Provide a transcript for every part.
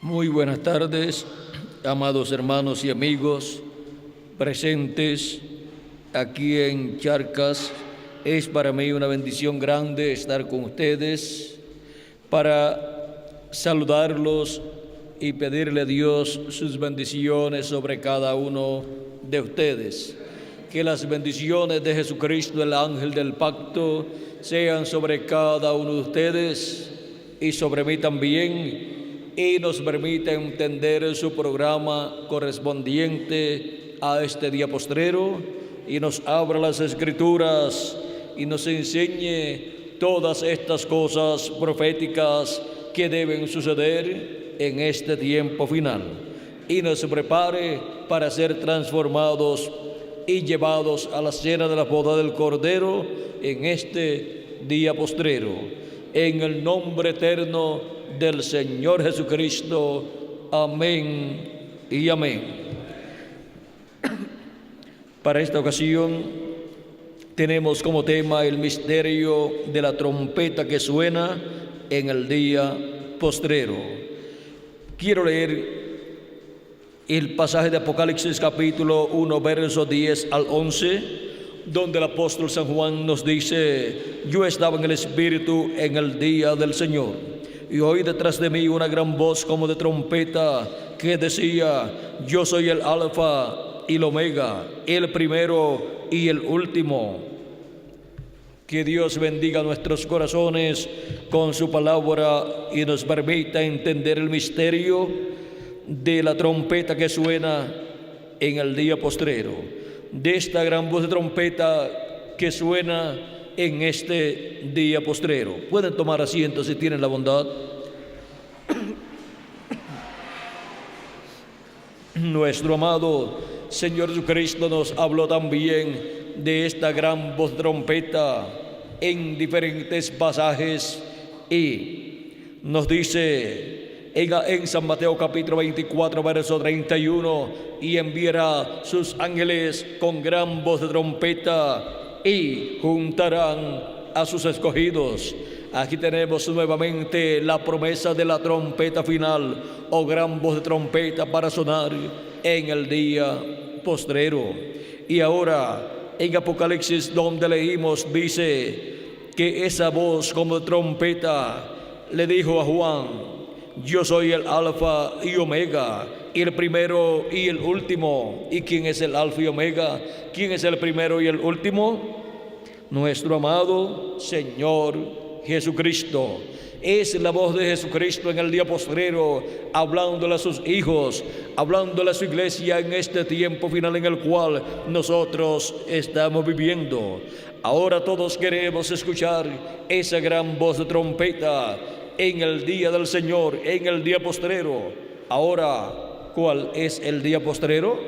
Muy buenas tardes, amados hermanos y amigos presentes aquí en Charcas. Es para mí una bendición grande estar con ustedes para saludarlos y pedirle a Dios sus bendiciones sobre cada uno de ustedes. Que las bendiciones de Jesucristo, el ángel del pacto, sean sobre cada uno de ustedes y sobre mí también, y nos permita entender su programa correspondiente a este día postrero, y nos abra las Escrituras y nos enseñe todas estas cosas proféticas que deben suceder en este tiempo final, y nos prepare para ser transformados y llevados a la cena de la boda del Cordero en este día postrero. En el nombre eterno del Señor Jesucristo. Amén y amén. Para esta ocasión tenemos como tema el misterio de la trompeta que suena en el día postrero. Quiero leer el pasaje de Apocalipsis capítulo 1, versos 10 al 11, donde el apóstol San Juan nos dice: yo estaba en el Espíritu en el día del Señor, y oí detrás de mí una gran voz como de trompeta que decía: yo soy el Alfa y el Omega, el primero y el último. Que Dios bendiga nuestros corazones con su palabra y nos permita entender el misterio de la trompeta que suena en el día postrero, de esta gran voz de trompeta que suena en este día postrero. Pueden tomar asiento si tienen la bondad. Nuestro amado Señor Jesucristo nos habló también de esta gran voz de trompeta en diferentes pasajes y nos dice en San Mateo capítulo 24, verso 31: y enviará sus ángeles con gran voz de trompeta y juntarán a sus escogidos. Aquí tenemos nuevamente la promesa de la trompeta final o gran voz de trompeta para sonar en el día postrero. Y ahora en Apocalipsis, donde leímos, dice que esa voz como de trompeta le dijo a Juan: yo soy el Alfa y Omega, el primero y el último. ¿Y quién es el Alfa y Omega? ¿Quién es el primero y el último? Nuestro amado Señor Jesucristo. Es la voz de Jesucristo en el día postrero, hablándole a sus hijos, hablándole a su iglesia en este tiempo final en el cual nosotros estamos viviendo. Ahora todos queremos escuchar esa gran voz de trompeta en el día del Señor, en el día postrero. Ahora, ¿cuál es el día postrero?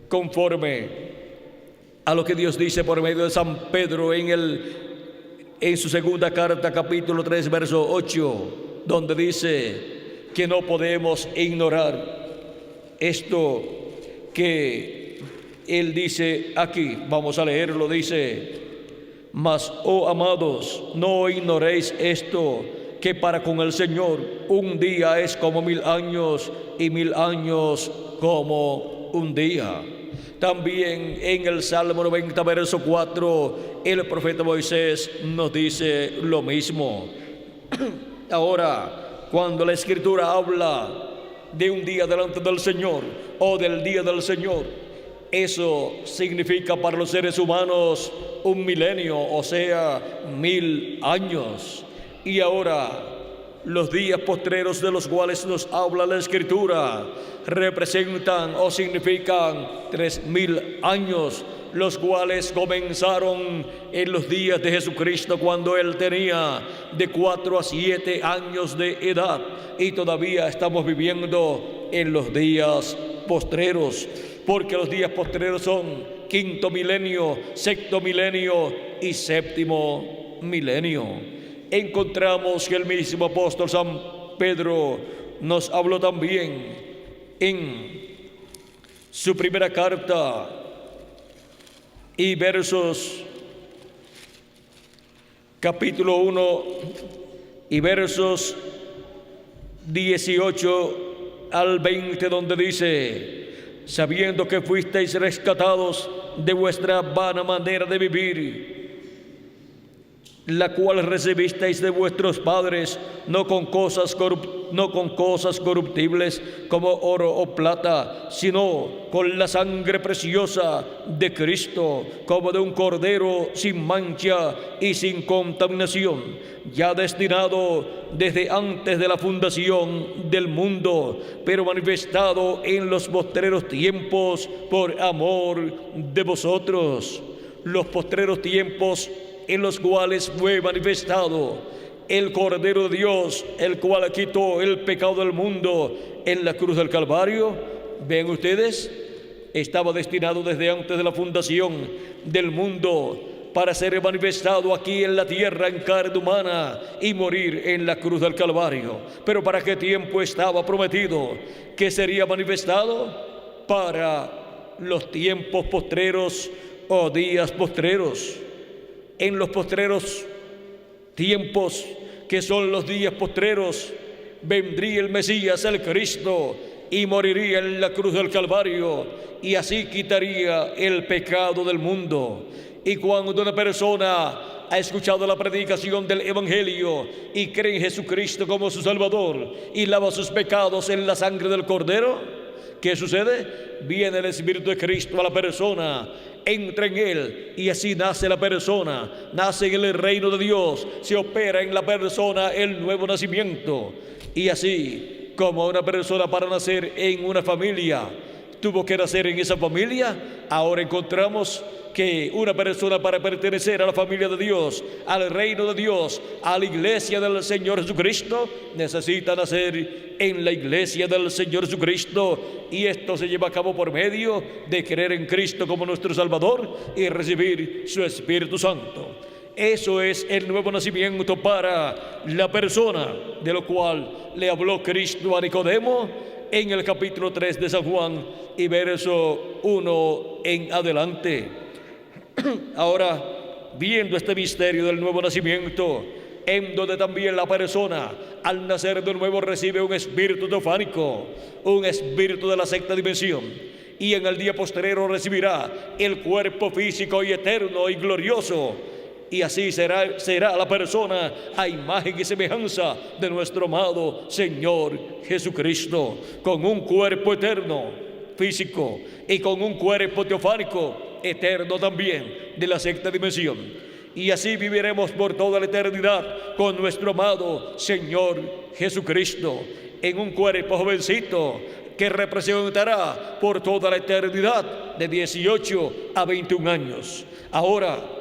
Conforme a lo que Dios dice por medio de San Pedro en su segunda carta, capítulo 3, verso 8, donde dice que no podemos ignorar esto que Él dice aquí. Vamos a leerlo. Dice: mas, oh amados, no ignoréis esto, que para con el Señor un día es como 1000 años, y 1000 años como un día. También en el Salmo 90, verso 4, el profeta Moisés nos dice lo mismo. Ahora, cuando la Escritura habla de un día delante del Señor o del día del Señor, eso significa para los seres humanos un milenio, o sea, 1000 años. Y ahora, los días postreros de los cuales nos habla la Escritura representan o significan 3000 años, los cuales comenzaron en los días de Jesucristo, cuando Él tenía de 4 a 7 años de edad, y todavía estamos viviendo en los días postreros, porque los días postreros son 5.º milenio, 6.º milenio y 7.º milenio. Encontramos que el mismo apóstol San Pedro nos habló también en su primera carta y versos capítulo 1 y versos 18 al 20, donde dice: sabiendo que fuisteis rescatados de vuestra vana manera de vivir, la cual recibisteis de vuestros padres, no con cosas corruptibles como oro o plata, sino con la sangre preciosa de Cristo, como de un cordero sin mancha y sin contaminación, ya destinado desde antes de la fundación del mundo, pero manifestado en los postreros tiempos por amor de vosotros. Los postreros tiempos en los cuales fue manifestado el Cordero de Dios, el cual quitó el pecado del mundo en la cruz del Calvario. Ven ustedes, estaba destinado desde antes de la fundación del mundo para ser manifestado aquí en la tierra en carne humana y morir en la cruz del Calvario. Pero ¿para qué tiempo estaba prometido que sería manifestado? Para los tiempos postreros o días postreros. En los postreros tiempos, que son los días postreros, vendría el Mesías, el Cristo, y moriría en la cruz del Calvario, y así quitaría el pecado del mundo. Y cuando una persona ha escuchado la predicación del Evangelio y cree en Jesucristo como su Salvador y lava sus pecados en la sangre del Cordero, ¿qué sucede? Viene el Espíritu de Cristo a la persona, entra en él, y así nace la persona, nace en el reino de Dios, se opera en la persona el nuevo nacimiento. Y así como una persona para nacer en una familia tuvo que nacer en esa familia, ahora encontramos que una persona para pertenecer a la familia de Dios, al reino de Dios, a la iglesia del Señor Jesucristo, necesita nacer en la iglesia del Señor Jesucristo, y esto se lleva a cabo por medio de creer en Cristo como nuestro Salvador y recibir su Espíritu Santo. Eso es el nuevo nacimiento para la persona, de lo cual le habló Cristo a Nicodemo en el capítulo 3 de San Juan y verso 1 en adelante. Ahora, viendo este misterio del nuevo nacimiento, en donde también la persona al nacer de nuevo recibe un espíritu teofánico, un espíritu de la sexta dimensión, y en el día postrero recibirá el cuerpo físico y eterno y glorioso, y así será la persona a imagen y semejanza de nuestro amado Señor Jesucristo, con un cuerpo eterno físico y con un cuerpo teofánico eterno también de la sexta dimensión. Y así viviremos por toda la eternidad con nuestro amado Señor Jesucristo, en un cuerpo jovencito que representará por toda la eternidad de 18 a 21 años. Ahora,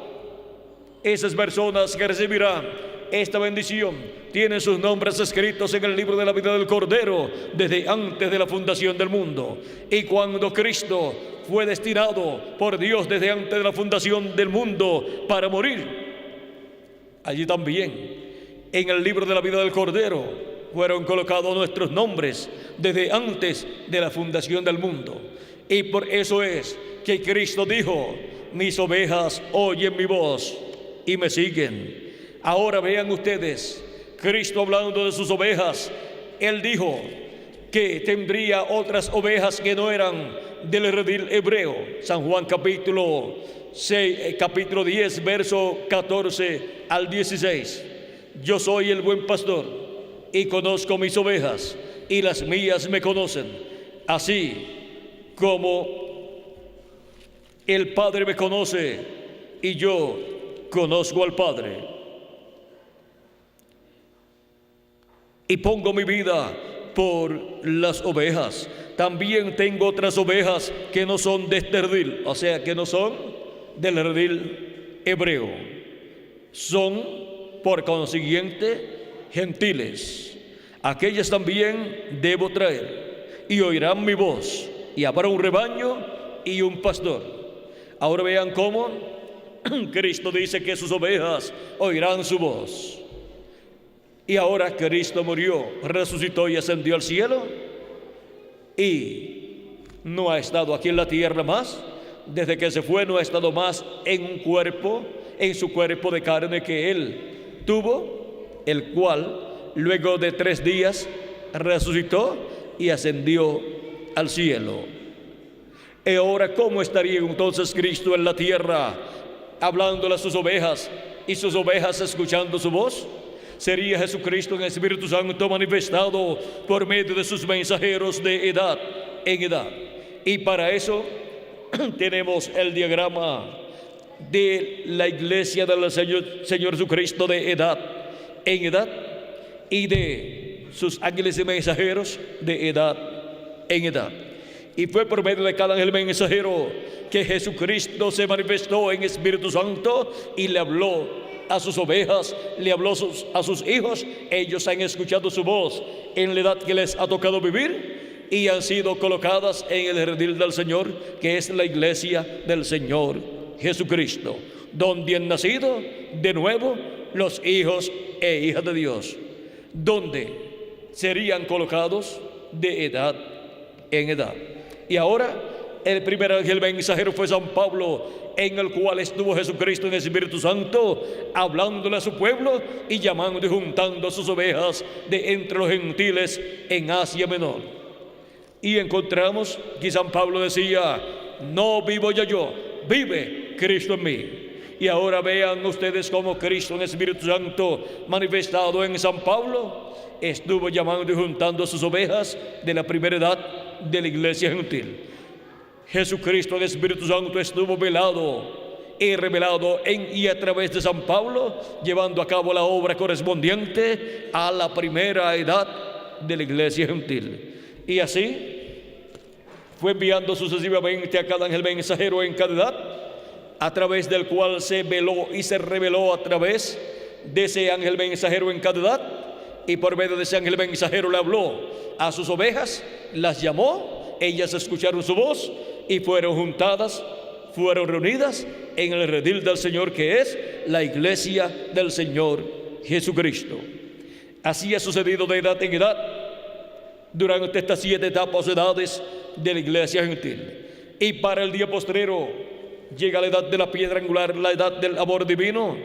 esas personas que recibirán esta bendición tienen sus nombres escritos en el libro de la vida del Cordero desde antes de la fundación del mundo. Y cuando Cristo fue destinado por Dios desde antes de la fundación del mundo para morir, allí también en el libro de la vida del Cordero fueron colocados nuestros nombres desde antes de la fundación del mundo. Y por eso es que Cristo dijo: mis ovejas oyen mi voz y me siguen. Ahora vean ustedes, Cristo hablando de sus ovejas, Él dijo que tendría otras ovejas que no eran del redil hebreo. San Juan capítulo 10, verso 14 al 16. Yo soy el buen pastor y conozco mis ovejas, y las mías me conocen, así como el Padre me conoce y yo conozco al Padre, y pongo mi vida por las ovejas. También tengo otras ovejas que no son de este redil, o sea, que no son del redil hebreo, son por consiguiente gentiles. Aquellas también debo traer, y oirán mi voz, y habrá un rebaño y un pastor. Ahora vean cómo Cristo dice que sus ovejas oirán su voz. Y ahora Cristo murió, resucitó y ascendió al cielo, y no ha estado aquí en la tierra más. Desde que se fue no ha estado más en un cuerpo, en su cuerpo de carne que Él tuvo, el cual luego de 3 días resucitó y ascendió al cielo. Y ahora, ¿cómo estaría entonces Cristo en la tierra, hablándole a sus ovejas y sus ovejas escuchando su voz? Sería Jesucristo en el Espíritu Santo manifestado por medio de sus mensajeros de edad en edad. Y para eso tenemos el diagrama de la iglesia del Señor Jesucristo de edad en edad, y de sus ángeles y mensajeros de edad en edad. Y fue por medio de cada ángel mensajero que Jesucristo se manifestó en Espíritu Santo y le habló a sus ovejas, le habló a sus hijos. Ellos han escuchado su voz en la edad que les ha tocado vivir y han sido colocadas en el redil del Señor, que es la iglesia del Señor Jesucristo, donde han nacido de nuevo los hijos e hijas de Dios, donde serían colocados de edad en edad. Y ahora el primer ángel mensajero fue San Pablo, en el cual estuvo Jesucristo en el Espíritu Santo, hablándole a su pueblo y llamando y juntando a sus ovejas de entre los gentiles en Asia Menor. Y encontramos que San Pablo decía: no vivo ya yo, vive Cristo en mí. Y ahora vean ustedes cómo Cristo en el Espíritu Santo manifestado en San Pablo estuvo llamando y juntando a sus ovejas de la primera edad de la iglesia gentil. Jesucristo en el Espíritu Santo estuvo velado y revelado en y a través de San Pablo, llevando a cabo la obra correspondiente a la primera edad de la iglesia gentil. Y así fue enviando sucesivamente a cada ángel mensajero en cada edad, a través del cual se veló y se reveló a través de ese ángel mensajero en cada edad. Y por medio de ese ángel mensajero le habló a sus ovejas, las llamó, ellas escucharon su voz y fueron juntadas, fueron reunidas en el redil del Señor, que es la iglesia del Señor Jesucristo. Así ha sucedido de edad en edad durante estas 7 etapas de edades de la iglesia gentil. Y para el día postrero llega la edad de la piedra angular, la edad del amor divino,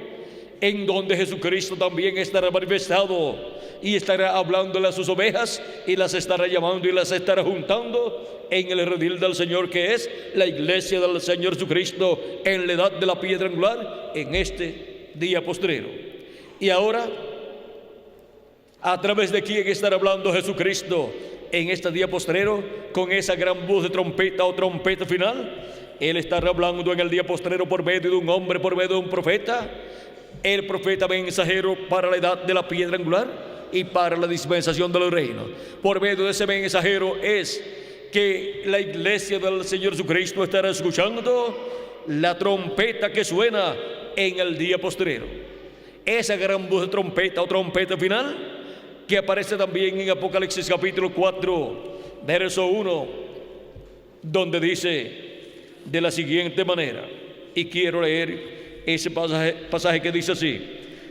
en donde Jesucristo también estará manifestado y estará hablándole a sus ovejas y las estará llamando y las estará juntando en el redil del Señor, que es la iglesia del Señor Jesucristo, en la edad de la piedra angular, en este día postrero. Y ahora, ¿a través de quién estará hablando Jesucristo en este día postrero? Con esa gran voz de trompeta o trompeta final. Él estará hablando en el día postrero por medio de un hombre, por medio de un profeta, el profeta mensajero para la edad de la piedra angular y para la dispensación de los reinos. Por medio de ese mensajero es que la iglesia del Señor Jesucristo estará escuchando la trompeta que suena en el día postrero. Esa gran voz de trompeta o trompeta final, que aparece también en Apocalipsis capítulo 4, verso 1, donde dice de la siguiente manera, y quiero leer ese pasaje que dice así: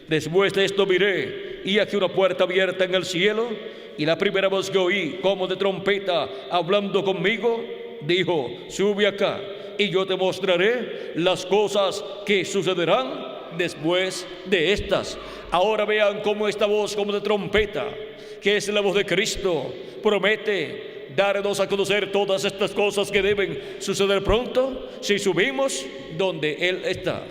después de esto miré, y aquí una puerta abierta en el cielo, y la primera voz que oí, como de trompeta, hablando conmigo, dijo: sube acá, y yo te mostraré las cosas que sucederán después de estas. Ahora vean cómo esta voz, como de trompeta, que es la voz de Cristo, promete darnos a conocer todas estas cosas que deben suceder pronto si subimos donde Él está.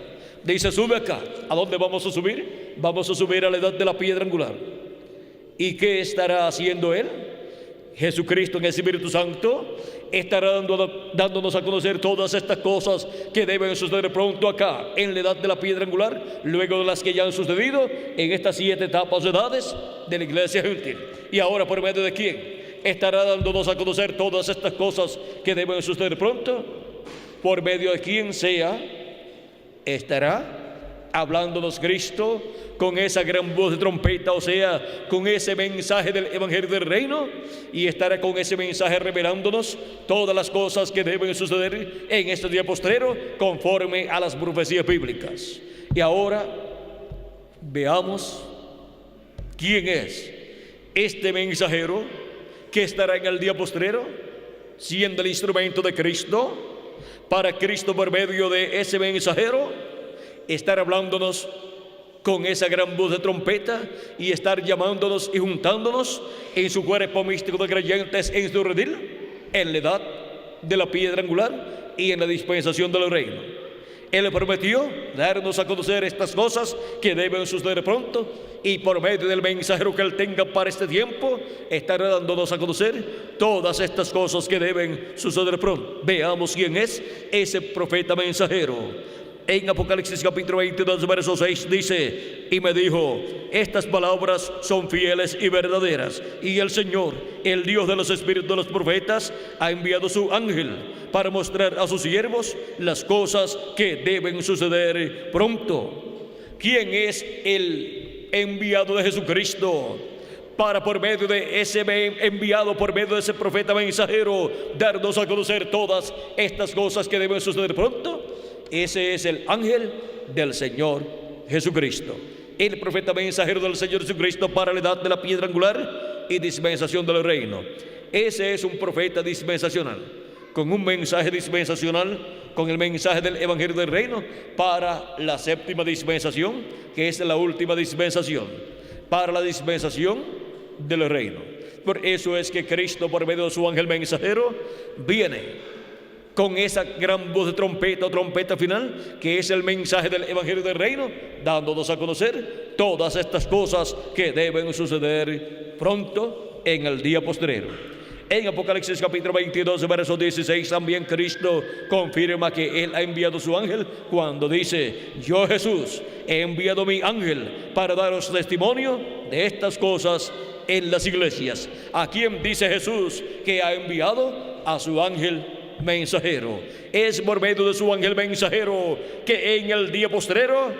Dice: sube acá. ¿A dónde vamos a subir? Vamos a subir a la edad de la piedra angular. ¿Y qué estará haciendo Él? Jesucristo en el Espíritu Santo estará dándonos a conocer todas estas cosas que deben suceder pronto acá en la edad de la piedra angular, luego de las que ya han sucedido en estas 7 etapas de edades de la iglesia gentil. Y ahora, ¿por medio de quién estará dándonos a conocer todas estas cosas que deben suceder pronto? Por medio de quien sea, estará hablándonos Cristo con esa gran voz de trompeta, o sea, con ese mensaje del Evangelio del Reino, y estará con ese mensaje revelándonos todas las cosas que deben suceder en este día postrero conforme a las profecías bíblicas. Y ahora veamos quién es este mensajero que estará en el día postrero, siendo el instrumento de Cristo, para Cristo por medio de ese mensajero estar hablándonos con esa gran voz de trompeta y estar llamándonos y juntándonos en su cuerpo místico de creyentes en su redil, en la edad de la piedra angular y en la dispensación del reino. Él prometió darnos a conocer estas cosas que deben suceder pronto, y por medio del mensajero que Él tenga para este tiempo, estará dándonos a conocer todas estas cosas que deben suceder pronto. Veamos quién es ese profeta mensajero. En Apocalipsis capítulo 22, verso 6 dice: y me dijo, estas palabras son fieles y verdaderas, y el Señor, el Dios de los espíritus de los profetas, ha enviado su ángel para mostrar a sus siervos las cosas que deben suceder pronto. ¿Quién es el enviado de Jesucristo para, por medio de ese enviado, por medio de ese profeta mensajero, darnos a conocer todas estas cosas que deben suceder pronto? Ese es el ángel del Señor Jesucristo, el profeta mensajero del Señor Jesucristo para la edad de la piedra angular y dispensación del reino. Ese es un profeta dispensacional, con un mensaje dispensacional, con el mensaje del Evangelio del Reino para la séptima dispensación, que es la última dispensación, para la dispensación del reino. Por eso es que Cristo, por medio de su ángel mensajero, viene con esa gran voz de trompeta o trompeta final, que es el mensaje del Evangelio del Reino, dándonos a conocer todas estas cosas que deben suceder pronto en el día postrero. En Apocalipsis capítulo 22, verso 16, también Cristo confirma que Él ha enviado su ángel cuando dice: yo, Jesús, he enviado mi ángel para daros testimonio de estas cosas en las iglesias. ¿A quién dice Jesús que ha enviado? A su ángel mensajero. Es por medio de su ángel mensajero que en el día postrero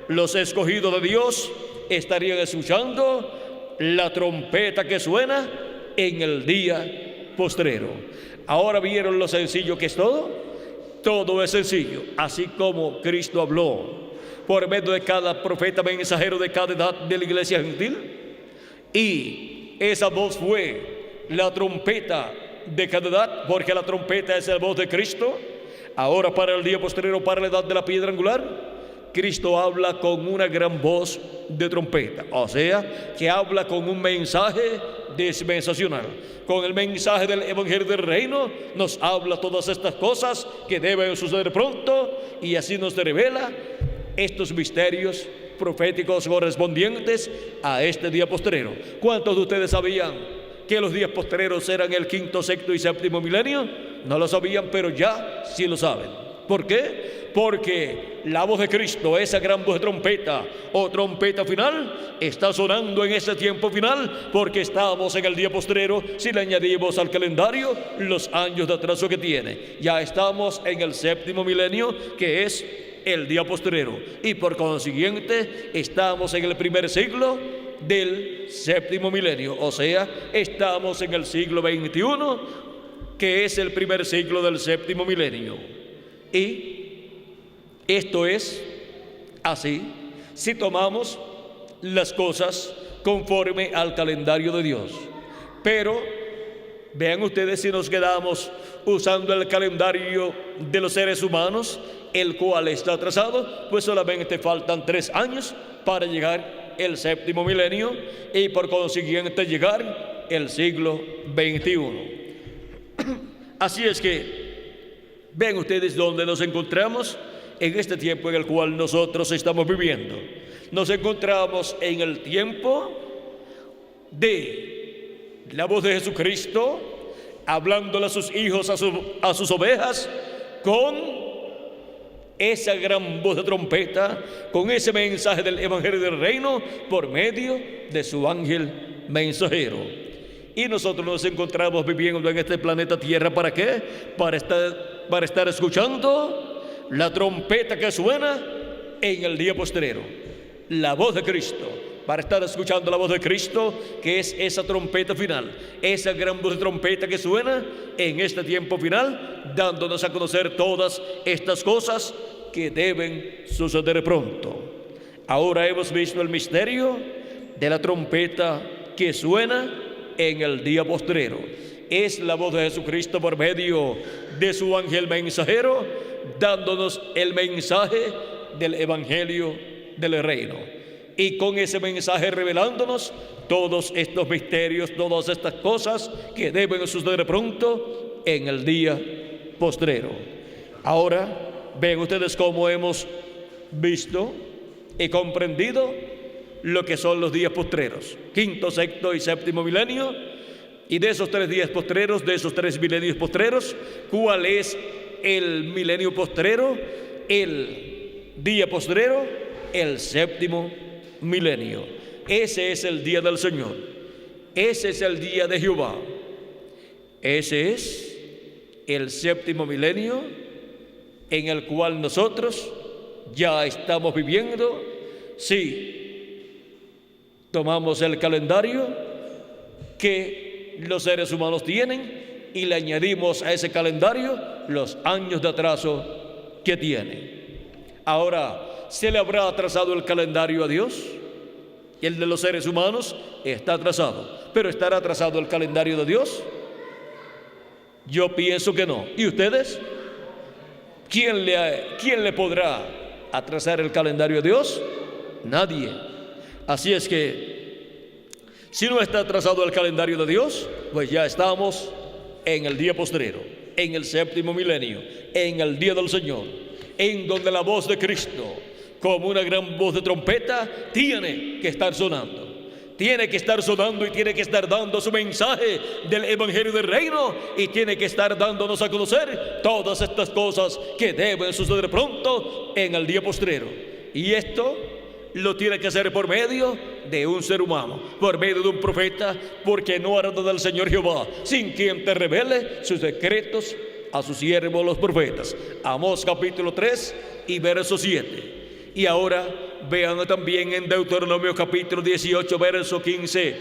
los escogidos de Dios estarían escuchando la trompeta que suena en el día postrero. Ahora vieron lo sencillo que es todo. Todo es sencillo, así como Cristo habló por medio de cada profeta mensajero de cada edad de la iglesia gentil, y esa voz fue la trompeta de cada edad, porque la trompeta es la voz de Cristo. Ahora para el día postrero, para la edad de la piedra angular, Cristo habla con una gran voz de trompeta, o sea, que habla con un mensaje dispensacional, con el mensaje del Evangelio del Reino. Nos habla todas estas cosas que deben suceder pronto, y así nos revela estos misterios proféticos correspondientes a este día postrero. ¿Cuántos de ustedes sabían que los días postreros eran el quinto, sexto y séptimo milenio? No lo sabían, pero ya sí lo saben. ¿Por qué? Porque la voz de Cristo, esa gran voz de trompeta o trompeta final, está sonando en ese tiempo final, porque estamos en el día postrero. Si le añadimos al calendario los años de atraso que tiene, ya estamos en el séptimo milenio, que es el día postrero, y por consiguiente estamos en el primer siglo del séptimo milenio, o sea, estamos en el siglo XXI, que es el primer siglo del séptimo milenio. Y esto es así si tomamos las cosas conforme al calendario de Dios. Pero vean ustedes, si nos quedamos usando el calendario de los seres humanos, el cual está atrasado, pues solamente faltan 3 años para llegar el séptimo milenio, y por consiguiente llegar el siglo XXI. Así es que ven ustedes dónde nos encontramos en este tiempo en el cual nosotros estamos viviendo. Nos encontramos en el tiempo de la voz de Jesucristo hablándole a sus hijos, a sus ovejas, con esa gran voz de trompeta, con ese mensaje del Evangelio del Reino por medio de su ángel mensajero. Y nosotros nos encontramos viviendo en este planeta Tierra, ¿para qué? Para estar escuchando la trompeta que suena en el día postrero, la voz de Cristo, para estar escuchando la voz de Cristo, que es esa trompeta final, esa gran voz de trompeta que suena en este tiempo final, dándonos a conocer todas estas cosas que deben suceder pronto. Ahora hemos visto el misterio de la trompeta que suena en el día postrero. Es la voz de Jesucristo por medio de su ángel mensajero, dándonos el mensaje del Evangelio del Reino. y con ese mensaje revelándonos todos estos misterios, todas estas cosas que deben suceder pronto en el día postrero. Ahora, ven ustedes cómo hemos visto y comprendido lo que son los días postreros, quinto, sexto y séptimo milenio. Y de esos 3 días postreros, de esos 3 milenios postreros, ¿cuál es el milenio postrero? El día postrero, el séptimo milenio. Ese es el día del Señor. Ese es el día de Jehová. Ese es el séptimo milenio en el cual nosotros ya estamos viviendo. Si tomamos el calendario que los seres humanos tienen y le añadimos a ese calendario los años de atraso que tiene. Ahora, ¿se le habrá atrasado el calendario a Dios? Y el de los seres humanos está atrasado. ¿Pero estará atrasado el calendario de Dios? Yo pienso que no. ¿Y ustedes? ¿Quién le podrá atrasar el calendario a Dios? Nadie. Así es que si no está atrasado el calendario de Dios, pues ya estamos en el día postrero, en el séptimo milenio, en el día del Señor, en donde la voz de Cristo, como una gran voz de trompeta, tiene que estar sonando. Tiene que estar sonando y tiene que estar dando su mensaje del Evangelio del Reino, y tiene que estar dándonos a conocer todas estas cosas que deben suceder pronto en el día postrero. Y esto lo tiene que hacer por medio de un ser humano, por medio de un profeta, porque no hará nada del Señor Jehová sin quien te revele sus secretos a sus siervos los profetas. Amós capítulo 3 y verso 7. Y ahora vean también en Deuteronomio capítulo 18, verso 15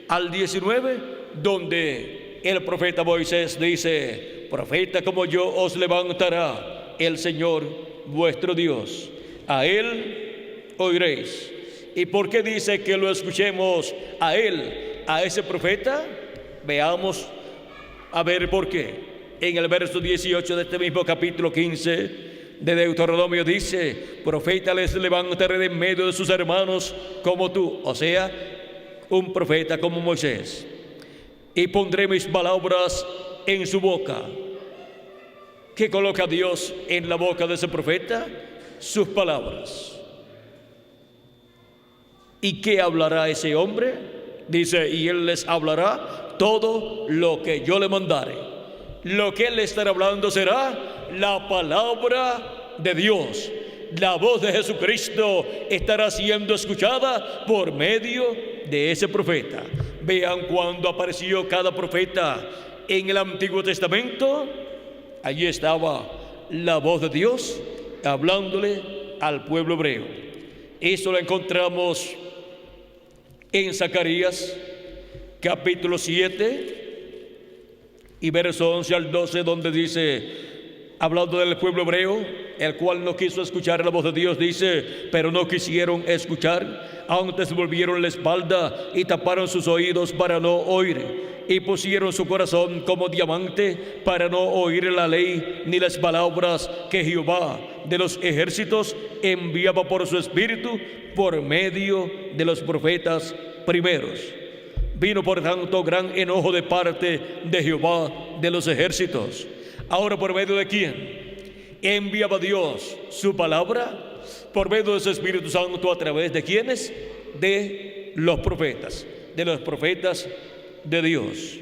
al 19, donde el profeta Moisés dice: profeta como yo os levantará el Señor vuestro Dios, a él oiréis. ¿Y por qué dice que lo escuchemos a él, a ese profeta? Veamos a ver por qué. En el verso 18 de este mismo capítulo 15 de Deuteronomio dice: profeta les levantaré de en medio de sus hermanos como tú, o sea, un profeta como Moisés, y pondré mis palabras en su boca. ¿Qué coloca Dios en la boca de ese profeta? Sus palabras. ¿Y qué hablará ese hombre? Dice: y él les hablará todo lo que yo le mandare. Lo que él le estará hablando será la palabra de Dios. La voz de Jesucristo estará siendo escuchada por medio de ese profeta. Vean cuando apareció cada profeta en el Antiguo Testamento. Allí estaba la voz de Dios hablándole al pueblo hebreo. Eso lo encontramos en Zacarías capítulo 7 y verso 11 al 12, donde dice, hablando del pueblo hebreo, el cual no quiso escuchar la voz de Dios, dice: pero no quisieron escuchar, antes volvieron la espalda y taparon sus oídos para no oír, y pusieron su corazón como diamante para no oír la ley ni las palabras que Jehová de los ejércitos enviaba por su espíritu por medio de los profetas primeros. Vino por tanto gran enojo de parte de Jehová de los ejércitos. Ahora, ¿por medio de quién enviaba Dios su palabra? Por medio de su Espíritu Santo. ¿A través de quiénes? De los profetas de Dios.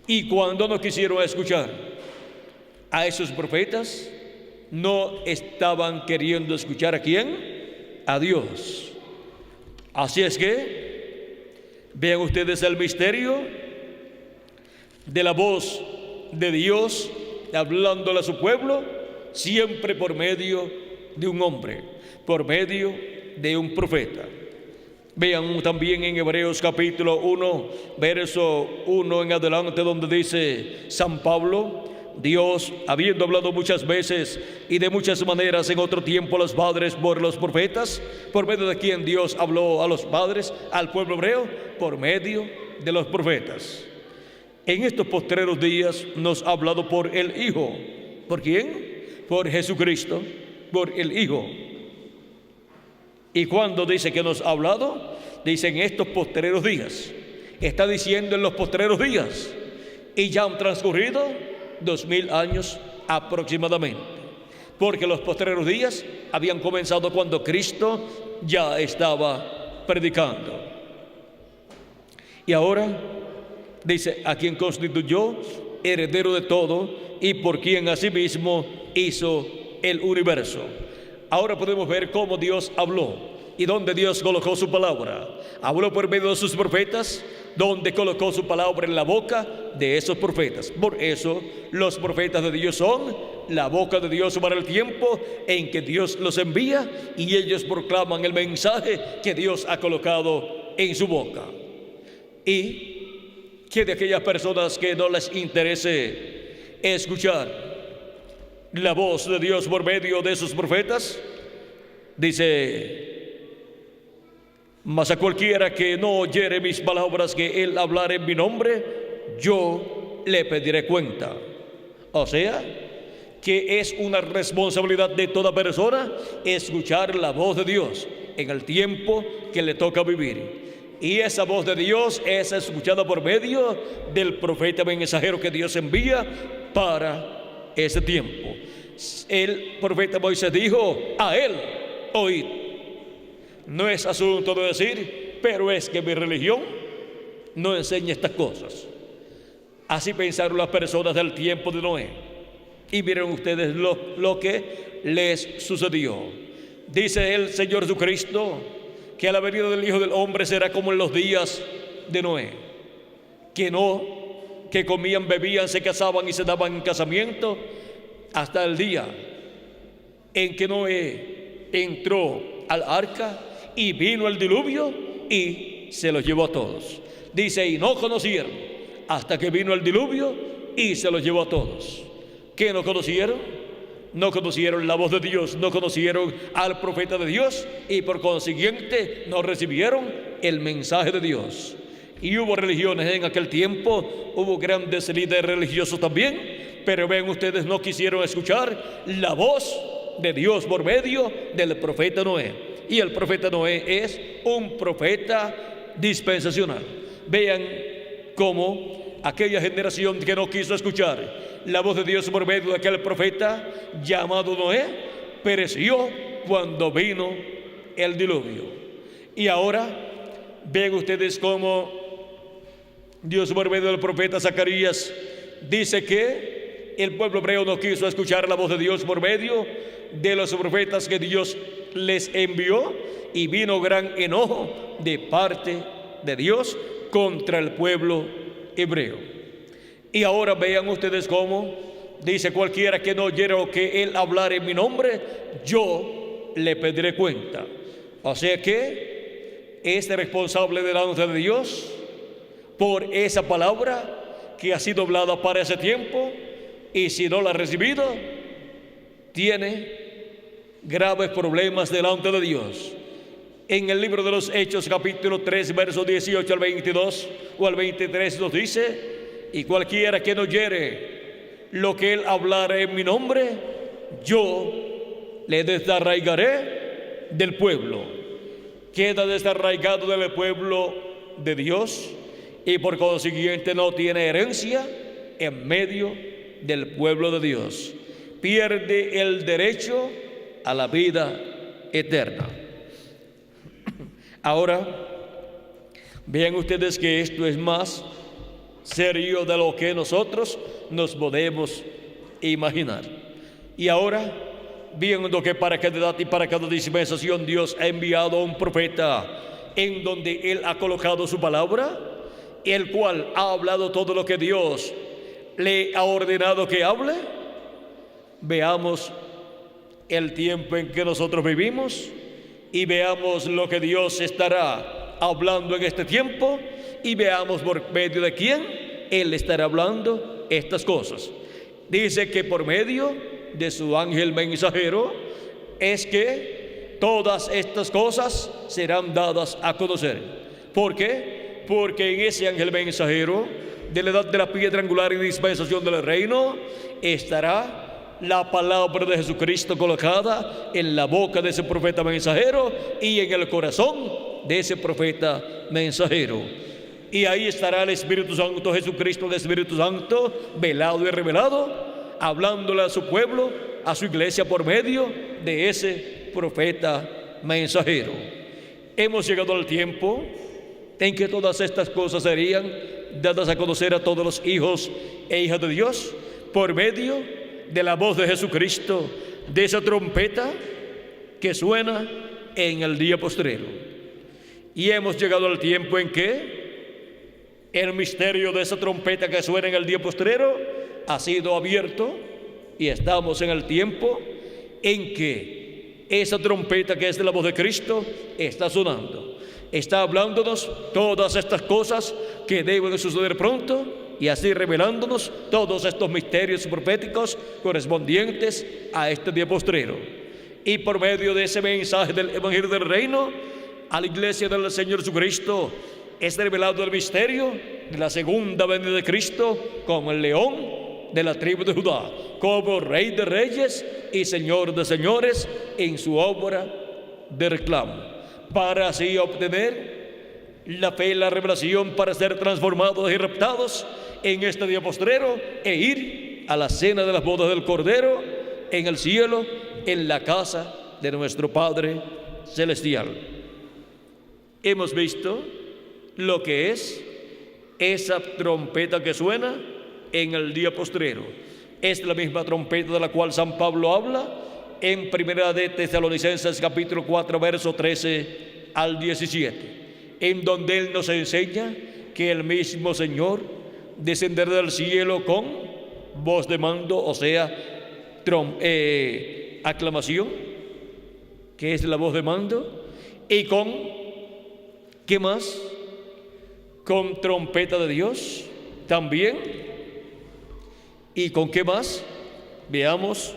Y cuando no quisieron escuchar a esos profetas, no estaban queriendo escuchar ¿a quién? A Dios. Así es que vean ustedes el misterio de la voz de Dios hablándole a su pueblo, siempre por medio de un hombre, por medio de un profeta. Vean también en Hebreos capítulo 1, verso 1 en adelante, donde dice San Pablo: Dios, habiendo hablado muchas veces y de muchas maneras en otro tiempo a los padres por los profetas. ¿Por medio de quién Dios habló a los padres, al pueblo hebreo? Por medio de los profetas. En estos postreros días nos ha hablado por el Hijo. ¿Por quién? Por Jesucristo, por el Hijo. ¿Y cuándo dice que nos ha hablado? Dice en estos postreros días. Está diciendo en los postreros días. Y ya han transcurrido 2000 años aproximadamente. Porque los postreros días habían comenzado cuando Cristo ya estaba predicando. Y ahora dice: a quien constituyó heredero de todo y por quien asimismo hizo el universo. Ahora podemos ver cómo Dios habló y dónde Dios colocó su palabra. Habló por medio de sus profetas, donde colocó su palabra en la boca de esos profetas. Por eso los profetas de Dios son la boca de Dios para el tiempo en que Dios los envía, y ellos proclaman el mensaje que Dios ha colocado en su boca. Y que de aquellas personas que no les interese escuchar la voz de Dios por medio de sus profetas, dice: mas a cualquiera que no oyere mis palabras que él hablar en mi nombre, yo le pediré cuenta. O sea, que es una responsabilidad de toda persona escuchar la voz de Dios en el tiempo que le toca vivir. Y esa voz de Dios es escuchada por medio del profeta mensajero que Dios envía para ese tiempo. El profeta Moisés dijo: a él oíd. No es asunto de decir, pero es que mi religión no enseña estas cosas. Así pensaron las personas del tiempo de Noé. Y miren ustedes lo que les sucedió. Dice el Señor Jesucristo que a la venida del Hijo del Hombre será como en los días de Noé, que comían, bebían, se casaban y se daban en casamiento, hasta el día en que Noé entró al arca y vino el diluvio y se los llevó a todos. Dice: y no conocieron hasta que vino el diluvio y se los llevó a todos. ¿Qué no conocieron? No conocieron la voz de Dios, no conocieron al profeta de Dios, y por consiguiente no recibieron el mensaje de Dios. Y hubo religiones en aquel tiempo, hubo grandes líderes religiosos también, pero ven ustedes, no quisieron escuchar la voz de Dios por medio del profeta Noé. Y el profeta Noé es un profeta dispensacional. Vean cómo aquella generación que no quiso escuchar la voz de Dios por medio de aquel profeta llamado Noé, pereció cuando vino el diluvio. Y ahora ven ustedes cómo Dios por medio del profeta Zacarías dice que el pueblo hebreo no quiso escuchar la voz de Dios por medio de los profetas que Dios les envió, y vino gran enojo de parte de Dios contra el pueblo hebreo. Y ahora vean ustedes cómo dice: cualquiera que no oyere o que él hablar en mi nombre, yo le pediré cuenta. O sea que es responsable delante de Dios por esa palabra que ha sido hablada para ese tiempo, y si no la ha recibido, tiene graves problemas delante de Dios. En el libro de los Hechos, capítulo 3, versos 18 al 22 o al 23, nos dice: y cualquiera que no oyere lo que él hablare en mi nombre, yo le desarraigaré del pueblo. Queda desarraigado del pueblo de Dios, y por consiguiente no tiene herencia en medio del pueblo de Dios. Pierde el derecho a la vida eterna. Ahora, vean ustedes que esto es más serio de lo que nosotros nos podemos imaginar. Y ahora, viendo que para cada edad y para cada dispensación Dios ha enviado a un profeta en donde Él ha colocado su palabra, el cual ha hablado todo lo que Dios le ha ordenado que hable, veamos el tiempo en que nosotros vivimos y veamos lo que Dios estará hablando en este tiempo, y veamos por medio de quién Él estará hablando estas cosas. Dice que por medio de su ángel mensajero es que todas estas cosas serán dadas a conocer. ¿Por qué? Porque en ese ángel mensajero de la edad de la piedra angular y dispensación del reino estará la palabra de Jesucristo colocada en la boca de ese profeta mensajero y en el corazón de ese profeta mensajero. Y ahí estará el Espíritu Santo, Jesucristo, el Espíritu Santo, velado y revelado, hablándole a su pueblo, a su iglesia por medio de ese profeta mensajero. Hemos llegado al tiempo en que todas estas cosas serían dadas a conocer a todos los hijos e hijas de Dios por medio de la voz de Jesucristo, de esa trompeta que suena en el día postrero. Y hemos llegado al tiempo en que el misterio de esa trompeta que suena en el día postrero ha sido abierto, y estamos en el tiempo en que esa trompeta, que es de la voz de Cristo, está sonando. Está hablándonos todas estas cosas que deben suceder pronto, y así revelándonos todos estos misterios proféticos correspondientes a este día postrero. Y por medio de ese mensaje del Evangelio del Reino a la iglesia del Señor Jesucristo es revelado el misterio de la segunda venida de Cristo como el león de la tribu de Judá, como Rey de Reyes y Señor de Señores en su obra de reclamo, para así obtener la fe y la revelación para ser transformados y raptados en este día postrero e ir a la cena de las bodas del Cordero en el cielo, en la casa de nuestro Padre Celestial. Hemos visto lo que es esa trompeta que suena en el día postrero. Es la misma trompeta de la cual San Pablo habla en Primera de Tesalonicenses capítulo 4 verso 13 al 17, en donde él nos enseña que el mismo Señor descenderá del cielo con voz de mando, o sea, aclamación, que es la voz de mando, y con, ¿qué más? Con trompeta de Dios también. ¿Y con qué más? Veamos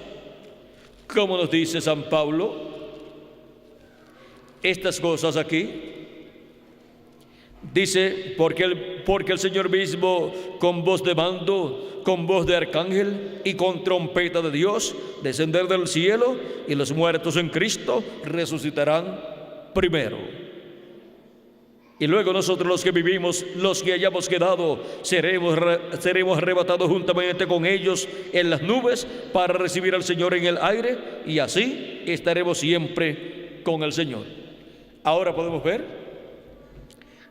cómo nos dice San Pablo estas cosas aquí. Dice, porque el Señor mismo con voz de mando, con voz de arcángel y con trompeta de Dios descender del cielo, y los muertos en Cristo resucitarán primero. Y luego nosotros, los que vivimos, los que hayamos quedado, seremos arrebatados juntamente con ellos en las nubes para recibir al Señor en el aire, y así estaremos siempre con el Señor. Ahora podemos ver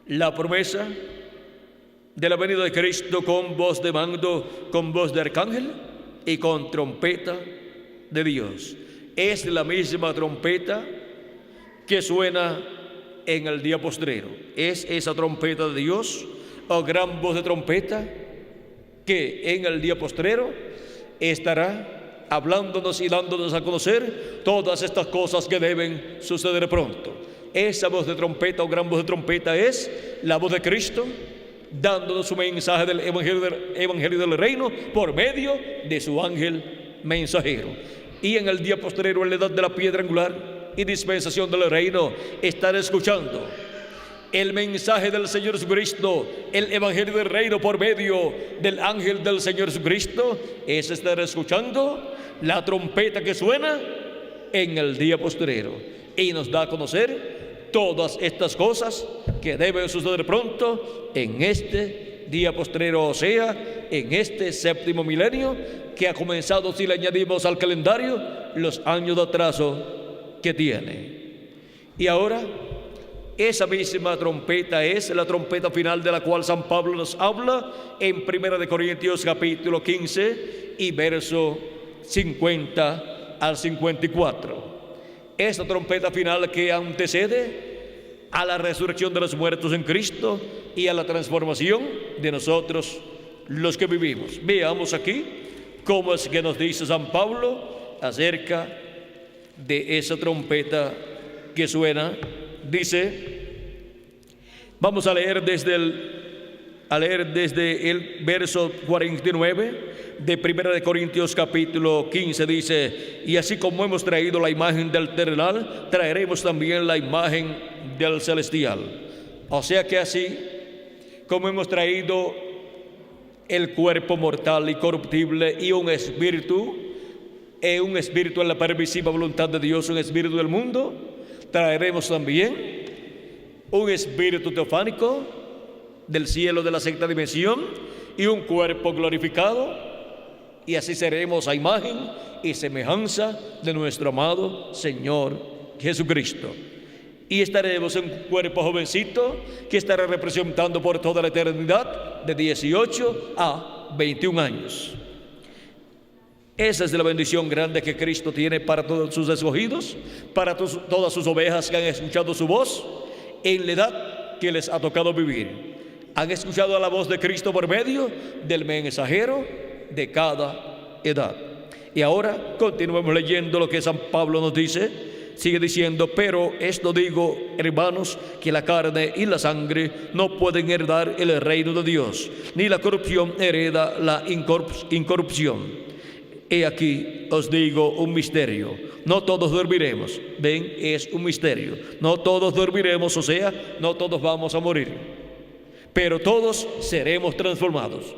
la promesa de la venida de Cristo con voz de mando, con voz de arcángel y con trompeta de Dios. Es la misma trompeta que suena en el día postrero. Es esa trompeta de Dios, o gran voz de trompeta, que en el día postrero estará hablándonos y dándonos a conocer todas estas cosas que deben suceder pronto. Esa voz de trompeta o gran voz de trompeta es la voz de Cristo, dándonos su mensaje del Evangelio del Reino por medio de su ángel mensajero. Y en el día postrero, en la edad de la piedra angular y dispensación del reino, estar escuchando el mensaje del Señor Jesucristo, el Evangelio del Reino por medio del ángel del Señor Jesucristo, es estar escuchando la trompeta que suena en el día postrero, y nos da a conocer todas estas cosas que deben suceder pronto en este día postrero, o sea, en este séptimo milenio que ha comenzado, si le añadimos al calendario los años de atraso que tiene. Y ahora, esa misma trompeta es la trompeta final de la cual San Pablo nos habla en 1 Corintios capítulo 15 y verso 50 al 54. Esta trompeta final que antecede a la resurrección de los muertos en Cristo y a la transformación de nosotros los que vivimos. Veamos aquí cómo es que nos dice San Pablo acerca de esa trompeta que suena. Dice, vamos a leer desde el verso 49 de 1 Corintios capítulo 15. Dice, y así como hemos traído la imagen del terrenal, traeremos también la imagen del celestial. O sea que así como hemos traído el cuerpo mortal y corruptible y un espíritu un espíritu en la permisiva voluntad de Dios, un espíritu del mundo, traeremos también un espíritu teofánico del cielo de la sexta dimensión y un cuerpo glorificado, y así seremos a imagen y semejanza de nuestro amado Señor Jesucristo. Y estaremos en un cuerpo jovencito que estará representando por toda la eternidad de 18 a 21 años. Esa es la bendición grande que Cristo tiene para todos sus escogidos, para todas sus ovejas que han escuchado su voz en la edad que les ha tocado vivir. Han escuchado la voz de Cristo por medio del mensajero de cada edad. Y ahora continuemos leyendo lo que San Pablo nos dice. Sigue diciendo: pero esto digo, hermanos, que la carne y la sangre no pueden heredar el reino de Dios, ni la corrupción hereda la incorrupción. He aquí os digo un misterio: no todos dormiremos. Ven, es un misterio. No todos dormiremos, o sea, no todos vamos a morir, pero todos seremos transformados.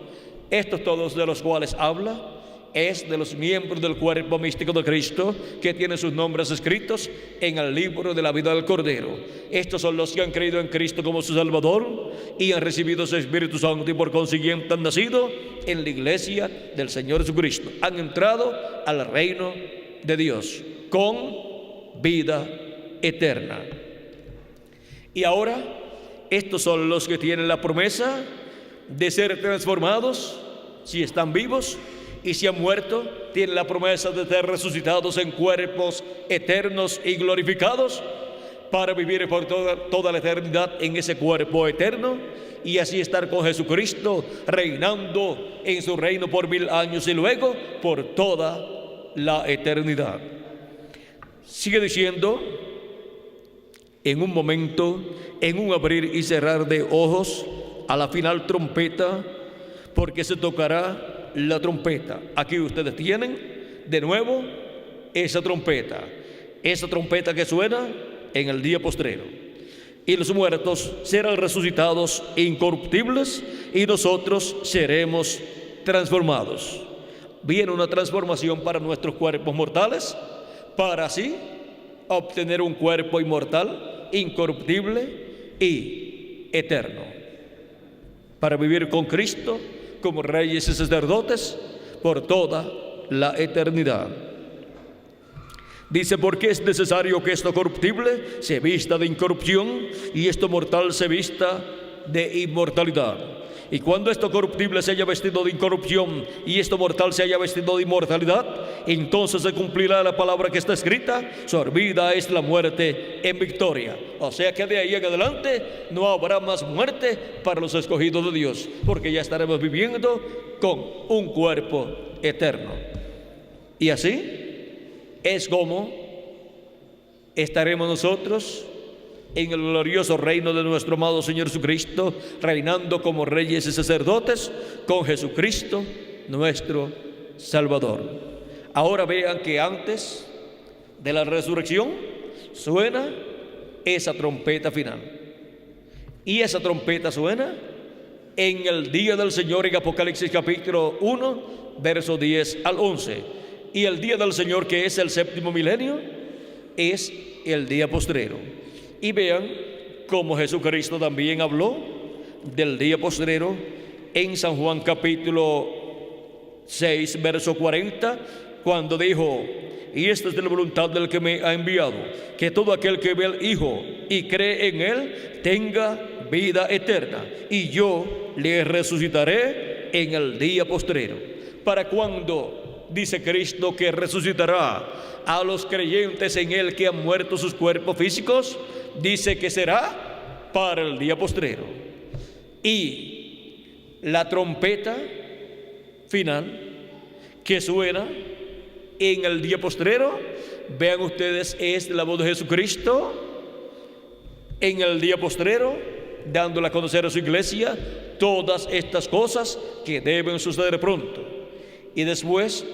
Estos todos de los cuales habla es de los miembros del cuerpo místico de Cristo, que tienen sus nombres escritos en el libro de la vida del Cordero. Estos son los que han creído en Cristo como su Salvador y han recibido su Espíritu Santo, y por consiguiente han nacido en la iglesia del Señor Jesucristo. Han entrado al reino de Dios con vida eterna. Y ahora, estos son los que tienen la promesa de ser transformados si están vivos, y si han muerto, tienen la promesa de ser resucitados en cuerpos eternos y glorificados para vivir por toda la eternidad en ese cuerpo eterno, y así estar con Jesucristo reinando en su reino por 1000 años y luego por toda la eternidad. Sigue diciendo: en un momento, en un abrir y cerrar de ojos, a la final trompeta, porque se tocará la trompeta. Aquí ustedes tienen de nuevo esa trompeta que suena en el día postrero, y los muertos serán resucitados incorruptibles y nosotros seremos transformados. Viene una transformación para nuestros cuerpos mortales, para así obtener un cuerpo inmortal, incorruptible y eterno, para vivir con Cristo como reyes y sacerdotes por toda la eternidad. Dice: porque es necesario que esto corruptible se vista de incorrupción y esto mortal se vista de inmortalidad. Y cuando esto corruptible se haya vestido de incorrupción y esto mortal se haya vestido de inmortalidad, entonces se cumplirá la palabra que está escrita: sorbida es la muerte en victoria. O sea que de ahí en adelante no habrá más muerte para los escogidos de Dios, porque ya estaremos viviendo con un cuerpo eterno. Y así es como estaremos nosotros en el glorioso reino de nuestro amado Señor Jesucristo, reinando como reyes y sacerdotes con Jesucristo nuestro Salvador. Ahora vean que antes de la resurrección suena esa trompeta final, y esa trompeta suena en el día del Señor, en Apocalipsis capítulo 1 versos 10 al 11. Y el día del Señor, que es el séptimo milenio, es el día postrero. Y vean cómo Jesucristo también habló del día postrero en San Juan capítulo 6 verso 40, cuando dijo: y esta es la voluntad del que me ha enviado, que todo aquel que ve al Hijo y cree en Él tenga vida eterna, y yo le resucitaré en el día postrero. ¿Para cuándo dice Cristo que resucitará a los creyentes en Él que han muerto sus cuerpos físicos? Dice que será para el día postrero. Y la trompeta final que suena en el día postrero, vean ustedes, es la voz de Jesucristo en el día postrero, dándole a conocer a su iglesia todas estas cosas que deben suceder pronto. Y después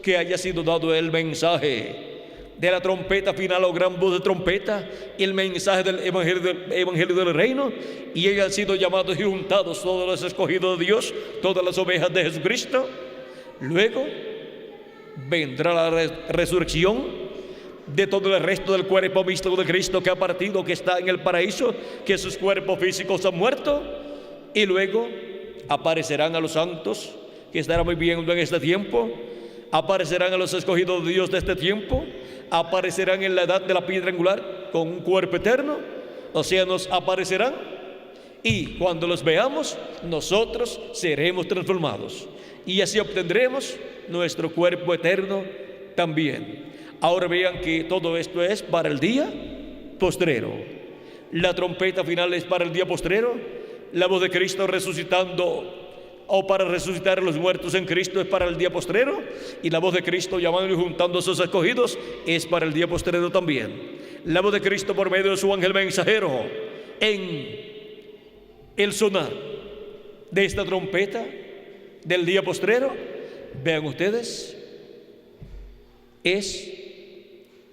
que haya sido dado el mensaje de la trompeta final o gran voz de trompeta, el mensaje del evangelio del reino, y hayan sido llamados y juntados todos los escogidos de Dios, todas las ovejas de Jesucristo, luego vendrá la resurrección de todo el resto del cuerpo místico de Cristo que ha partido, que está en el paraíso, que sus cuerpos físicos han muerto, y luego aparecerán a los santos que estarán viviendo en este tiempo, aparecerán a los escogidos de Dios de este tiempo, aparecerán en la edad de la piedra angular con un cuerpo eterno, o sea, nos aparecerán, y cuando los veamos, nosotros seremos transformados, y así obtendremos nuestro cuerpo eterno también. Ahora vean que todo esto es para el día postrero. La trompeta final es para el día postrero. La voz de Cristo resucitando, o para resucitar a los muertos en Cristo, es para el día postrero. Y la voz de Cristo llamando y juntando a sus escogidos es para el día postrero también. La voz de Cristo por medio de su ángel mensajero en el sonar de esta trompeta del día postrero, vean ustedes, es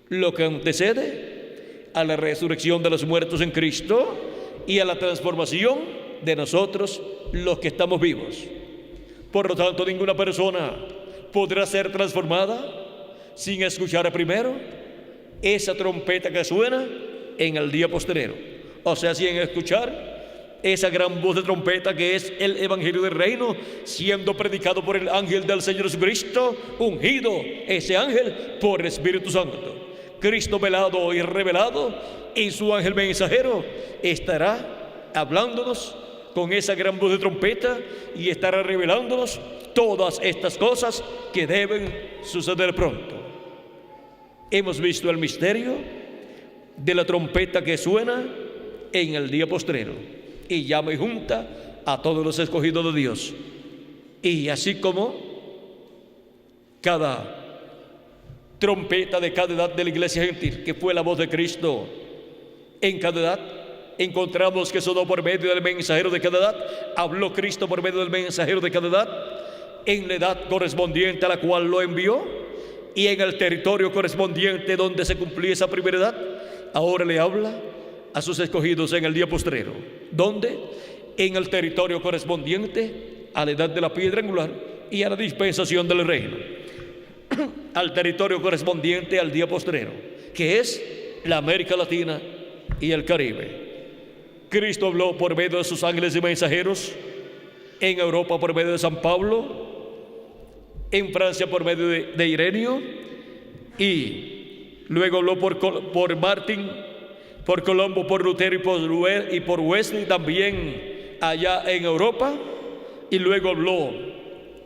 lo que antecede a la resurrección de los muertos en Cristo y a la transformación de nosotros los que estamos vivos. Por lo tanto, ninguna persona podrá ser transformada sin escuchar primero esa trompeta que suena en el día postrero, o sea, sin escuchar esa gran voz de trompeta que es el Evangelio del Reino, siendo predicado por el ángel del Señor Jesucristo, ungido ese ángel por el Espíritu Santo. Cristo velado y revelado, y su ángel mensajero estará hablándonos con esa gran voz de trompeta y estará revelándonos todas estas cosas que deben suceder pronto. Hemos visto el misterio de la trompeta que suena en el día postrero y llama y junta a todos los escogidos de Dios. Y así como cada trompeta de cada edad de la iglesia gentil, que fue la voz de Cristo en cada edad, encontramos que sonó por medio del mensajero de cada edad, habló Cristo por medio del mensajero de cada edad, en la edad correspondiente a la cual lo envió y en el territorio correspondiente donde se cumplía esa primera edad. Ahora le habla a sus escogidos en el día postrero, donde en el territorio correspondiente a la edad de la piedra angular y a la dispensación del reino, al territorio correspondiente al día postrero, que es la América Latina y el Caribe. Cristo habló por medio de sus ángeles y mensajeros en Europa por medio de San Pablo, en Francia por medio de Ireneo, y luego habló por Martín, por Colombo, por Lutero y por Wesley también allá en Europa, y luego habló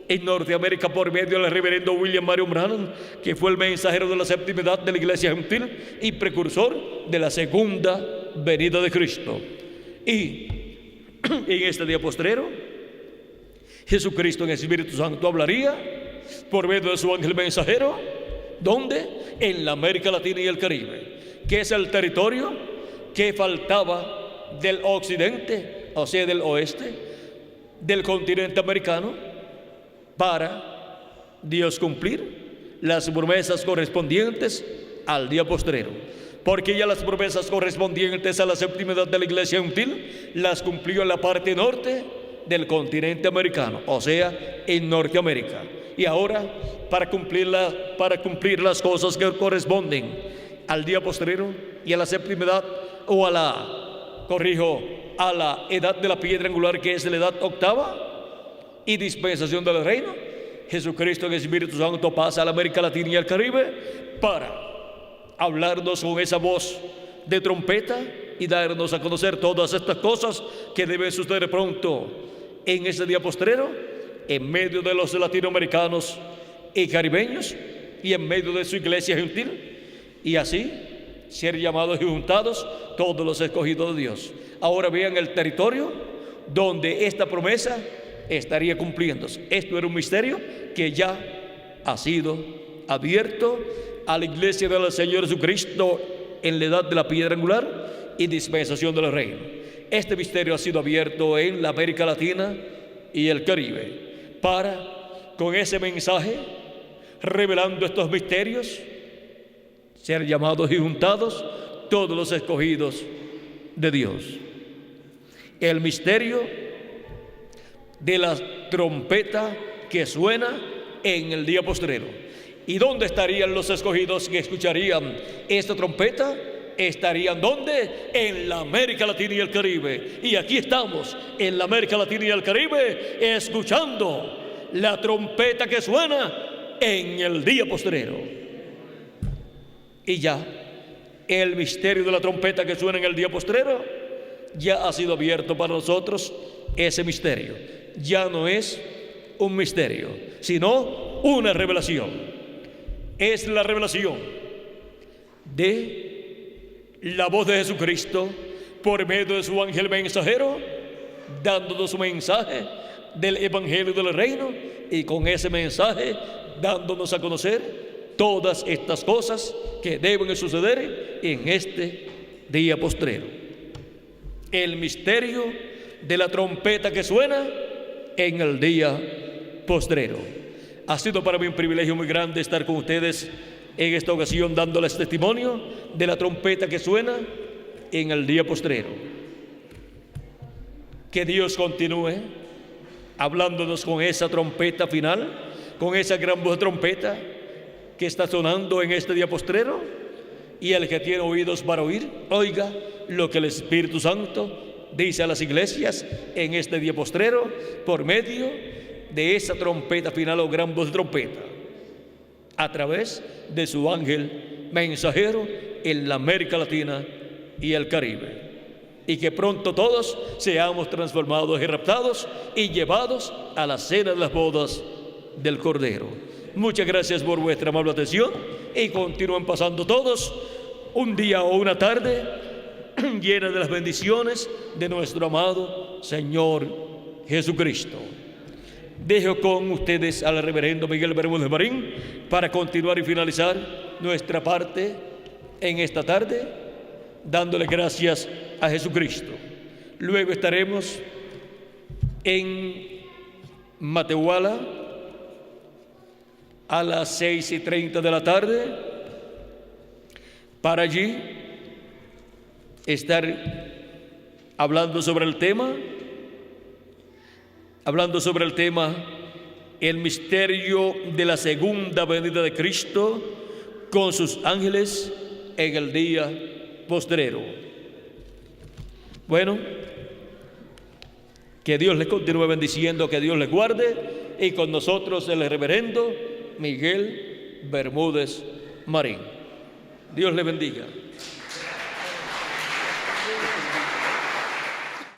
en Norteamérica por medio del reverendo William Marion Branham, que fue el mensajero de la séptima edad de la iglesia gentil y precursor de la segunda venida de Cristo. Y en este día postrero, Jesucristo en el Espíritu Santo hablaría por medio de su ángel mensajero, ¿dónde? En la América Latina y el Caribe, que es el territorio que faltaba del occidente, o sea, del oeste, del continente americano, para Dios cumplir las promesas correspondientes al día postrero. Porque ya las promesas correspondientes a la séptima edad de la iglesia gentil las cumplió en la parte norte del continente americano, o sea, en Norteamérica. Y ahora, para cumplir las cosas que corresponden al día postrero y a la séptima edad, o a la edad de la piedra angular, que es la edad octava y dispensación del reino, Jesucristo en el Espíritu Santo pasa a la América Latina y al Caribe para hablarnos con esa voz de trompeta y darnos a conocer todas estas cosas que deben suceder pronto en ese día postrero, en medio de los latinoamericanos y caribeños y en medio de su iglesia gentil, y así ser llamados y juntados todos los escogidos de Dios. Ahora vean el territorio donde esta promesa estaría cumpliéndose. Esto era un misterio que ya ha sido abierto a la iglesia del Señor Jesucristo en la edad de la piedra angular y dispensación del reino. Este misterio ha sido abierto en la América Latina y el Caribe para, con ese mensaje, revelando estos misterios, ser llamados y juntados todos los escogidos de Dios. El misterio de la trompeta que suena en el día postrero. ¿Y dónde estarían los escogidos que escucharían esta trompeta? ¿Estarían dónde? En la América Latina y el Caribe. Y aquí estamos, en la América Latina y el Caribe, escuchando la trompeta que suena en el día postrero. Y ya, el misterio de la trompeta que suena en el día postrero ya ha sido abierto para nosotros. Ese misterio ya no es un misterio, sino una revelación. Es la revelación de la voz de Jesucristo por medio de su ángel mensajero, dándonos su mensaje del evangelio del reino, y con ese mensaje dándonos a conocer todas estas cosas que deben suceder en este día postrero. El misterio de la trompeta que suena en el día postrero. Ha sido para mí un privilegio muy grande estar con ustedes en esta ocasión, dándoles testimonio de la trompeta que suena en el día postrero. Que Dios continúe hablándonos con esa trompeta final, con esa gran voz de trompeta que está sonando en este día postrero. Y el que tiene oídos para oír, oiga lo que el Espíritu Santo dice a las iglesias en este día postrero por medio de esa trompeta final o gran voz de trompeta, a través de su ángel mensajero en la América Latina y el Caribe. Y que pronto todos seamos transformados y raptados y llevados a la cena de las bodas del Cordero. Muchas gracias por vuestra amable atención, y continúen pasando todos un día o una tarde llena de las bendiciones de nuestro amado Señor Jesucristo. Dejo con ustedes al reverendo Miguel Bermúdez Marín para continuar y finalizar nuestra parte en esta tarde, dándole gracias a Jesucristo. Luego estaremos en Matehuala a las 6:30 de la tarde, para allí estar hablando sobre el tema el misterio de la segunda venida de Cristo con sus ángeles en el día postrero. Bueno, que Dios les continúe bendiciendo, que Dios les guarde, y con nosotros el reverendo Miguel Bermúdez Marín. Dios les bendiga.